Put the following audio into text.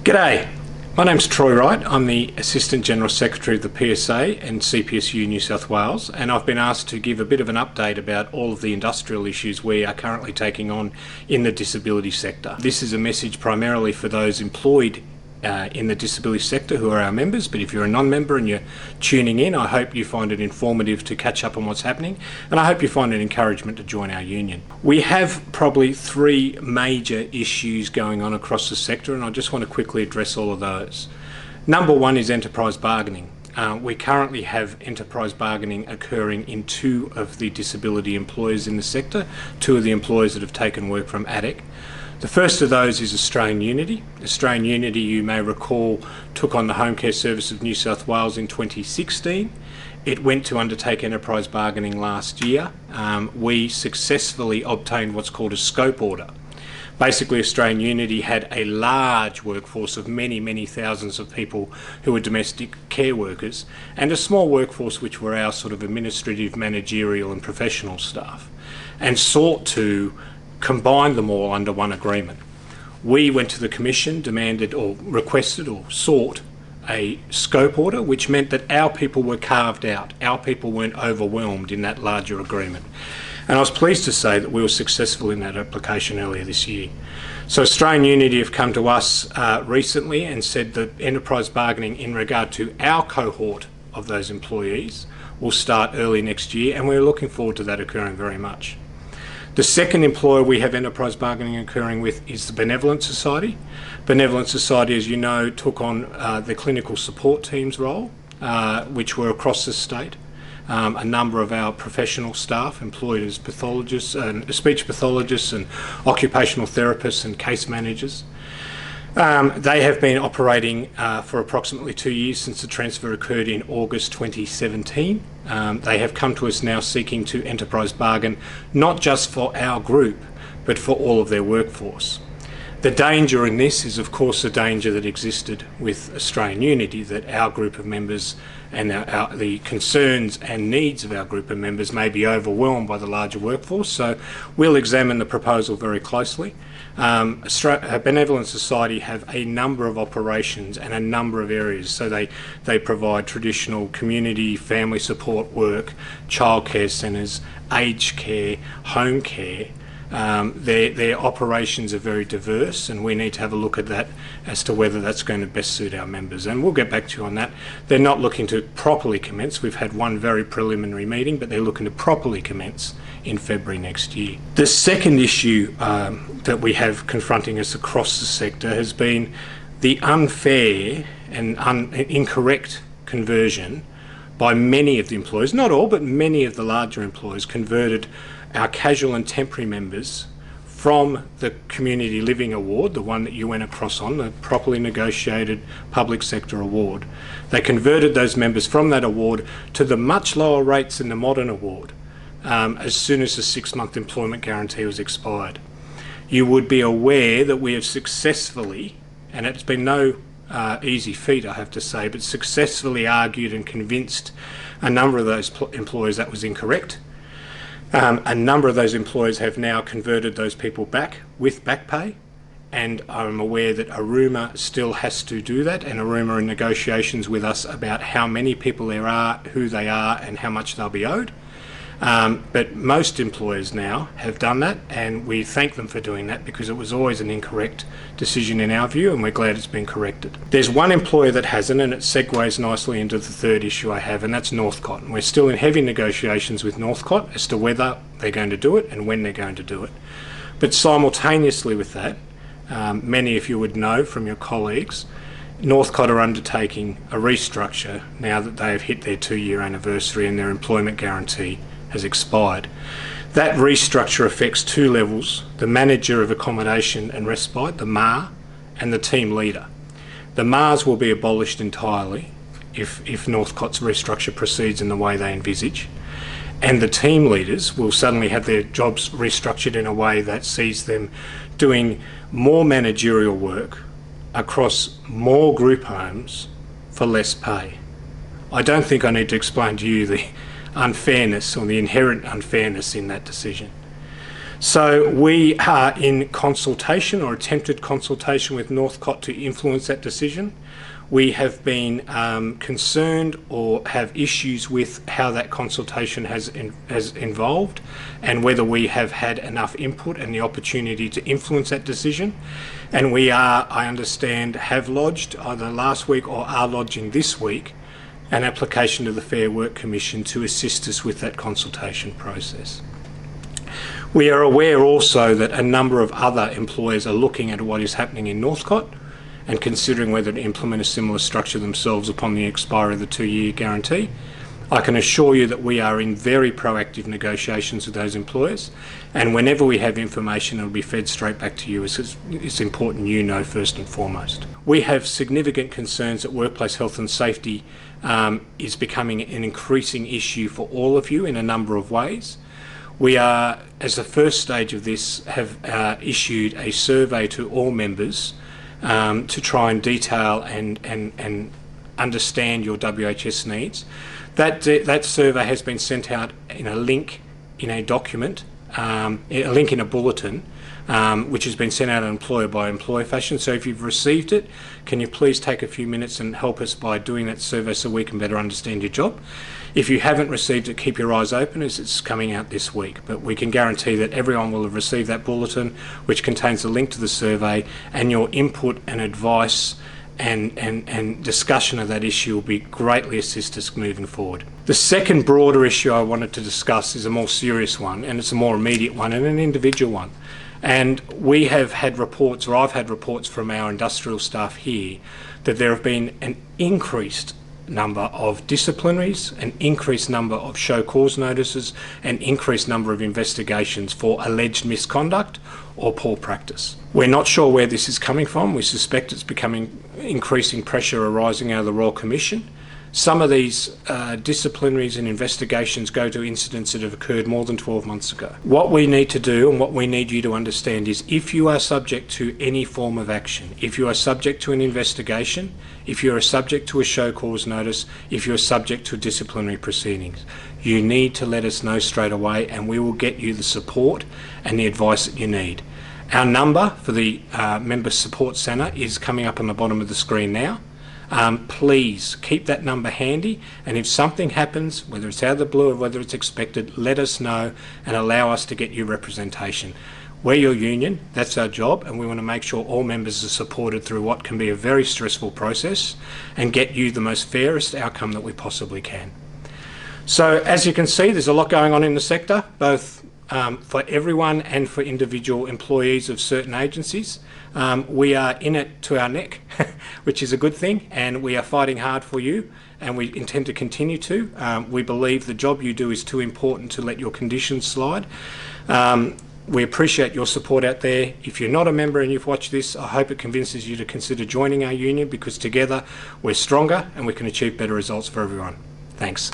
G'day, my name's Troy Wright. I'm the Assistant General Secretary of the PSA and CPSU New South Wales, and I've been asked to give a bit of an update about all of the industrial issues we are currently taking on in the disability sector. This is a message primarily for those employed in the disability sector who are our members, but if you're a non-member and you're tuning in, I hope you find it informative to catch up on what's happening, and I hope you find it encouragement to join our union. We have probably three major issues going on across the sector, and I just want to quickly address all of those. Number one is enterprise bargaining. We currently have enterprise bargaining occurring in two of the disability employers in the sector, two of the employers that have taken work from ADEC. The first of those is Australian Unity. Australian Unity, you may recall, took on the Home Care Service of New South Wales in 2016. It went to undertake enterprise bargaining last year. We successfully obtained what's called a scope order. Basically, Australian Unity had a large workforce of many thousands of people who were domestic care workers, and a small workforce which were our sort of administrative, managerial and professional staff, and sought to combine them all under one agreement. We went to the Commission, demanded or requested or sought a scope order, which meant that our people were carved out. Our people weren't overwhelmed in that larger agreement. And I was pleased to say that we were successful in that application earlier this year. So Australian Unity have come to us recently and said that enterprise bargaining in regard to our cohort of those employees will start early next year, and we're looking forward to that occurring very much. The second employer we have enterprise bargaining occurring with is the Benevolent Society. Benevolent Society, as you know, took on the clinical support team's role, which were across the state. A number of our professional staff employed as pathologists and speech pathologists and occupational therapists and case managers. They have been operating for approximately 2 years since the transfer occurred in August 2017. They have come to us now seeking to enterprise bargain, not just for our group, but for all of their workforce. The danger in this is, of course, the danger that existed with Australian Unity, that our group of members and the concerns and needs of our group of members may be overwhelmed by the larger workforce. So we'll examine the proposal very closely. Benevolent Society have a number of operations and a number of areas. So they provide traditional community family support work, childcare centres, aged care, home care. Their operations are very diverse, and we need to have a look at that as to whether that's going to best suit our members, and we'll get back to you on that. They're not looking to properly commence. We've had one very preliminary meeting, but they're looking to properly commence in February next year. The second issue that we have confronting us across the sector has been the unfair and incorrect conversion by many of the employers, not all, but many of the larger employers converted our casual and temporary members from the Community Living Award, the one that you went across on, the properly negotiated public sector award. They converted those members from that award to the much lower rates in the modern award as soon as the 6-month employment guarantee was expired. You would be aware that we have successfully, and it's been no easy feat, I have to say, but successfully argued and convinced a number of those employers that was incorrect. A number of those employers have now converted those people back with back pay, and I'm aware that Aruma still has to do that, and Aruma are in negotiations with us about how many people there are, who they are, and how much they'll be owed. But most employers now have done that, and we thank them for doing that because it was always an incorrect decision in our view, and we're glad it's been corrected. There's one employer that hasn't, and it segues nicely into the third issue I have, and that's Northcott. And we're still in heavy negotiations with Northcott as to whether they're going to do it and when they're going to do it. But simultaneously with that, many of you would know from your colleagues, Northcott are undertaking a restructure now that they have hit their 2-year anniversary and their employment guarantee has expired. That restructure affects two levels: the manager of accommodation and respite, the MAR, and the team leader. The MARs will be abolished entirely if Northcott's restructure proceeds in the way they envisage, and the team leaders will suddenly have their jobs restructured in a way that sees them doing more managerial work across more group homes for less pay. I don't think I need to explain to you the unfairness or the inherent unfairness in that decision. So we are in consultation or attempted consultation with Northcott to influence that decision. We have been concerned or have issues with how that consultation has involved and whether we have had enough input and the opportunity to influence that decision. And we are, I understand, have lodged either last week or are lodging this week an application to the Fair Work Commission to assist us with that consultation process. We are aware also that a number of other employers are looking at what is happening in Northcott and considering whether to implement a similar structure themselves upon the expiry of the 2-year guarantee. I can assure you that we are in very proactive negotiations with those employers, and whenever we have information, it will be fed straight back to you. It's important you know first and foremost. We have significant concerns that workplace health and safety is becoming an increasing issue for all of you in a number of ways. We are, as the first stage of this, have issued a survey to all members to try and detail and understand your WHS needs. That survey has been sent out in a link in a document, a link in a bulletin, which has been sent out in employer by employer fashion. So if you've received it, can you please take a few minutes and help us by doing that survey so we can better understand your job. If you haven't received it, keep your eyes open as it's coming out this week. But we can guarantee that everyone will have received that bulletin, which contains a link to the survey, and your input and advice and discussion of that issue will be greatly assist us moving forward. The second broader issue I wanted to discuss is a more serious one, and it's a more immediate one and an individual one. And we have had reports, or I've had reports from our industrial staff here, that there have been an increased number of disciplinaries, an increased number of show cause notices, an increased number of investigations for alleged misconduct or poor practice. We're not sure where this is coming from. We suspect it's becoming increasing pressure arising out of the Royal Commission. Some of these disciplinaries and investigations go to incidents that have occurred more than 12 months ago. What we need to do and what we need you to understand is if you are subject to any form of action, if you are subject to an investigation, if you are subject to a show cause notice, if you are subject to disciplinary proceedings, you need to let us know straight away and we will get you the support and the advice that you need. Our number for the Member Support Centre is coming up on the bottom of the screen now. Please keep that number handy, and if something happens, whether it's out of the blue or whether it's expected, let us know and allow us to get you representation. We're your union, that's our job, and we want to make sure all members are supported through what can be a very stressful process and get you the most fairest outcome that we possibly can. So as you can see, there's a lot going on in the sector, both for everyone and for individual employees of certain agencies. We are in it to our neck, which is a good thing, and we are fighting hard for you, and we intend to continue to. We believe the job you do is too important to let your conditions slide. We appreciate your support out there. If you're not a member and you've watched this, I hope it convinces you to consider joining our union, because together we're stronger and we can achieve better results for everyone. Thanks.